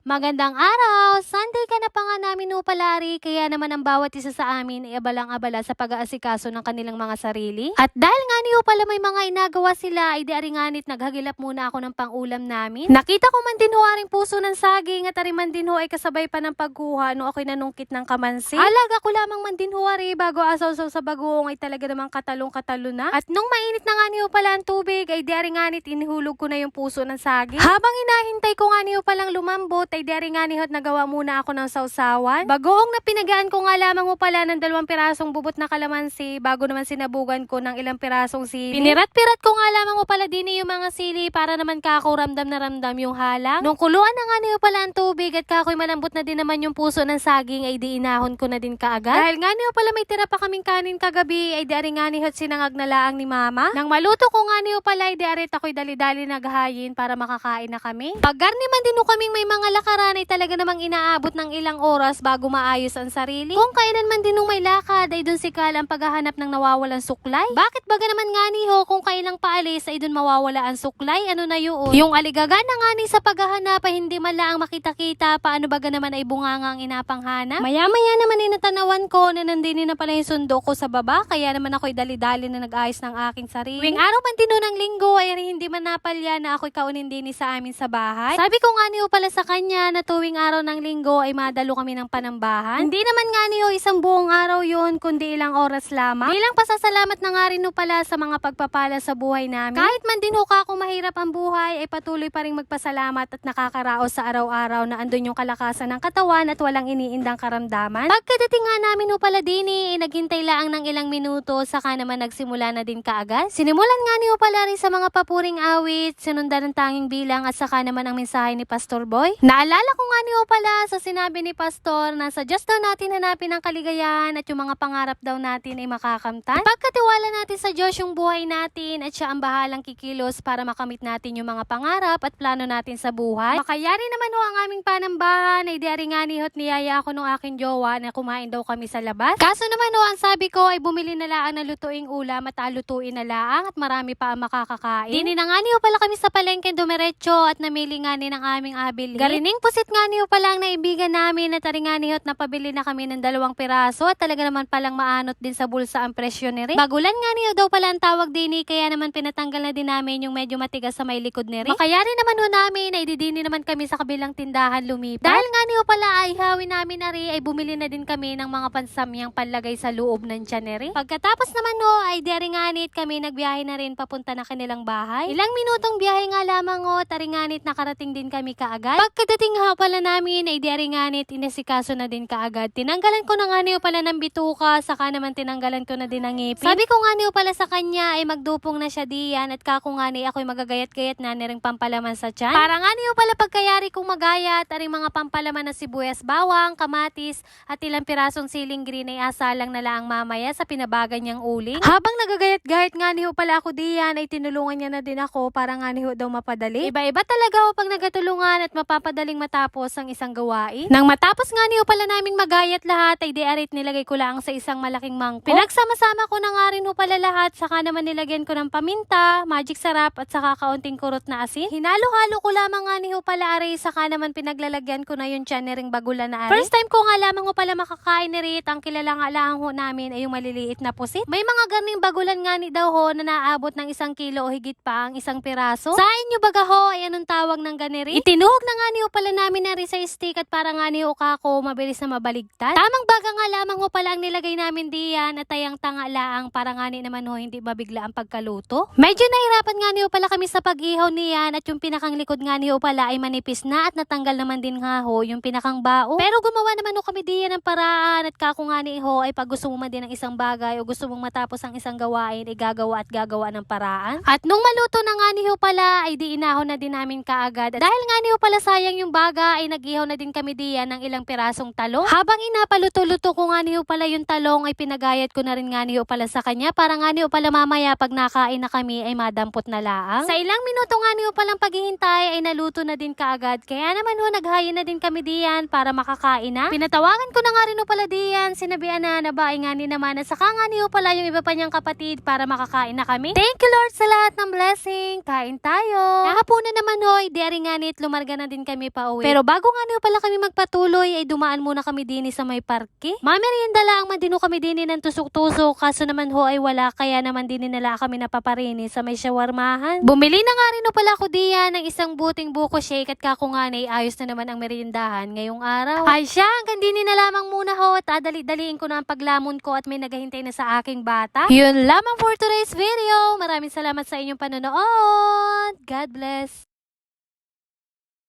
Magandang araw! Sunday ka na pa nga namin upalari, kaya naman ang bawat isa sa amin ay abalang-abala sa pag-aasikaso ng kanilang mga sarili. At dahil nga niyo pala may mga inagawa sila, ay di aringanit naghagilap muna ako ng pangulam namin. Nakita ko man din ho aring puso ng saging at ariman din ho ay kasabay pa ng pagkuha no ako'y nanungkit ng kamansi. Alaga ko lamang man din ho ari bago asaw-saw sa bagoong ay talaga namang katalong-katalo na. At nung mainit na nga niyo pala ang tubig, ay di aringanit inihulog ko na yung puso ng saging. Habang hinahintay ko nga niyo palang lumambot, ay dari nga nihot nagawa muna ako ng sausawan. Bagoong na pinagaan ko nga lamang mo pala ng 2 pirasong bubot na kalamansi bago naman sinabugan ko ng ilang pirasong sili. Pinirat-pirat ko nga lamang mo pala din yung mga sili para naman kako ramdam na ramdam yung halang. Nung kuluan na nga niyo pala ang tubig at kako'y malambot na din naman yung puso ng saging, ay di inahon ko na din kaagad. Dahil nga niyo pala may tira pa kaming kanin kagabi, ay dari nga nihot sinangag na laang ni mama. Nang maluto ko nga niyo pala, ay di arit ako'y dali-dali naghahayin para makakain na kami. Paggarni man din kaming may mga lakaran, ay talaga namang inaabot ng ilang oras bago maayos ang sarili. Kung kailan man din nung may lakad, ay dun si Kal ang paghahanap ng nawawalang suklay. Bakit baga naman nga ni ho kung kailang paalis ay dun mawawala ang suklay? Ano na yun? Yung aligaga na nga ni sa paghahanap ay hindi man lang makita-kita, paano baga naman ay bunganga ang inapanghanap? Maya-maya naman inatanawan ko na nandini na pala yung sundo ko sa baba, kaya naman ako'y dali-dali na nag-ayos ng aking sarili. Tuwing araw man din ng linggo ay hindi man napalya na ako'y kaunin din sa amin sa bahay. Sabi ko nga niyo pala sa kanya na tuwing araw ng linggo ay madalo kami ng panambahan. Hindi naman nga niyo isang buong araw yun, kundi ilang oras lamang. Bilang pasasalamat na nga rin pala sa mga pagpapala sa buhay namin. Kahit man din ka kung mahirap ang buhay, ay patuloy pa rin magpasalamat at nakakaraos sa araw-araw na andun yung kalakasan ng katawan at walang iniindang karamdaman. Pagkadating nga namin pala dini, naghintay laang ng ilang minuto, saka naman nagsimula na din kaagad. Sinimulan nga niyo pala rin sa mga papuring awit, sinundan ng tanging bilang at saka naman ang mensahe ni Pastor Boy. Naalala ko nga niyo pala sa sinabi ni Pastor na sa Diyos daw natin hanapin ang kaligayahan at yung mga pangarap daw natin ay makakamtan. Pagkatiwala natin sa Diyos yung buhay natin at siya ang bahalang kikilos para makamit natin yung mga pangarap at plano natin sa buhay. Makayari naman ho ang aming panambahan ay diari nga nihot niyaya ako nung aking jowa na kumain daw kami sa labas. Kaso naman ho ang sabi ko ay bumili na laang ng lutuing ulam at alutuin na laang at marami pa ang makakakain. Dini na nga niyo pala kami sa palengke dumiretso at namili nga ni ng aming abilhin. Garining pusit nga niyo pala ang naibigan namin at taringanihot na pabili na kami ng 2 piraso at talaga naman palang maanot din sa bulsa ang presyo ni Rick. Bagulan nga niyo daw pala ang tawag din kaya naman pinatanggal na din namin yung medyo matigas sa may likod ni Rick. Makayari naman ho namin ay didini naman kami sa kabilang tindahan lumipat. Dahil nga niyo pala ay hawin namin na rin ay bumili na din kami ng mga pansamyang panlagay sa loob ng tiyan ni Rick. Pagkatapos naman ho ay diaringanit kami nagbiyahe na rin papunta na kanilang bahay. Ilang minutong biyahe nga lamang ho, taringanit nakarating din kami kaagad. Pagkadating nga pala namin ay diaringanit inasikaso na din kaagad. Tinanggalan ko na nga niyo pala ng bituka, saka naman tinanggalan ko na din ng ngipin. Sabi ko nga niyo pala sa kanya ay magdupong na siya diyan at kako nga ni ako'y magagayat-gayat na niring pampalaman sa tiyan. Para nga niyo pala pagkayari kong magayat aring mga pampalaman na sibuyas bawang, kamatis at ilang pirasong siling green ay asalang na laang mamaya sa pinabagan niyang uling. Habang nagagayat-gayat nga niyo pala ako diyan ay tinulungan niya na din ako para nga niyo daw mapadali. Iba-iba talaga ho pag nagatulungan at mapapadaling matapos ang isang gawain. Nang matapos nga niyo pala naming magayat lahat ay di-arit nilagay ko lang sa isang malaking mangkok. Pinagsama-sama ko na nga rin ho pala lahat, saka naman nilagyan ko ng paminta, magic sarap at saka kaunting kurot na asin. Hinalo-halo ko lamang nga niyo pala ari, saka naman pinaglalagyan ko na yung tiyan ni ring bagulan na ari. First time ko nga lamang ho pala makakain ni Rit, ang kilala nga lang ho namin ay yung maliliit na pusit. May mga garning bagulan nga ni daw ho na naabot ng 1 kilo o higit pa ang isang piraso. Sa inyo baga ho ay anong tawag ng ganiri? Itinuhog na nga niyo pala namin na rin sa stick at para nga niyo kako mabilis na mabaligtad. Tamang baga nga lamang ho pala ang nilagay namin diyan at tayang tanga laang para nga ni naman ho hindi mabigla ang pagkaluto. Medyo nahirapan nga niyo pala kami sa pag-ihaw niyan at yung pinakang likod nga niyo pala ay manipis na at natanggal naman din nga ho yung pinakang bao. Pero gumawa naman ho kami diyan ng paraan at kako nga ni ho ay pag gusto mo man din ng isang bagay o gusto mong matapos ang isang gawain ay gagawa at gagawa ng paraan. At nung maluto na nga ni ho pala ay di inahon na din namin kaagad. At dahil nga ni ho pala sayang yung baga ay nag-ihaw na din kami diyan ng ilang pirasong talong. Habang inapaluto-luto ko nga ni ho pala yung talong ay pinagayat ko na rin nga ni ho pala sa kanya para nga ni ho pala mamaya pag nakain na kami ay madampot na laang. Sa ilang minuto nga ni ho palang paghihintay ay naluto na din kaagad. Kaya naman ho naghayin na din kami diyan para makakain na. Pinatawagan ko na nga rin no pala diyan, sinabihan na bae nga ni naman na saka nga niyo pala yung iba pa niyang kapatid para makakain na kami. Thank you Lord sa lahat ng blessing. Kain tayo. Nakapunan naman hoy, di ari nga nit lumarga na din kami pa uwi. Pero bago nga niyo pala kami magpatuloy ay dumaan muna kami din sa may parke. Mamerienda lang man din kami din ng tusok-tusok, kaso naman ho ay wala, kaya naman din nila kami napaparini sa may shawarmahan. Bumili na nga rin no pala ko diyan ng isang buting buko shake at kako nga na ayos na naman ang meriendahan ngayong araw. Ay siya, hanggang din na lamang muna ho at adali-daliin ko na ang paglamon ko at may naghahintay na sa aking bata. Yun lamang for today's video. Maraming salamat sa inyong panonood. God bless.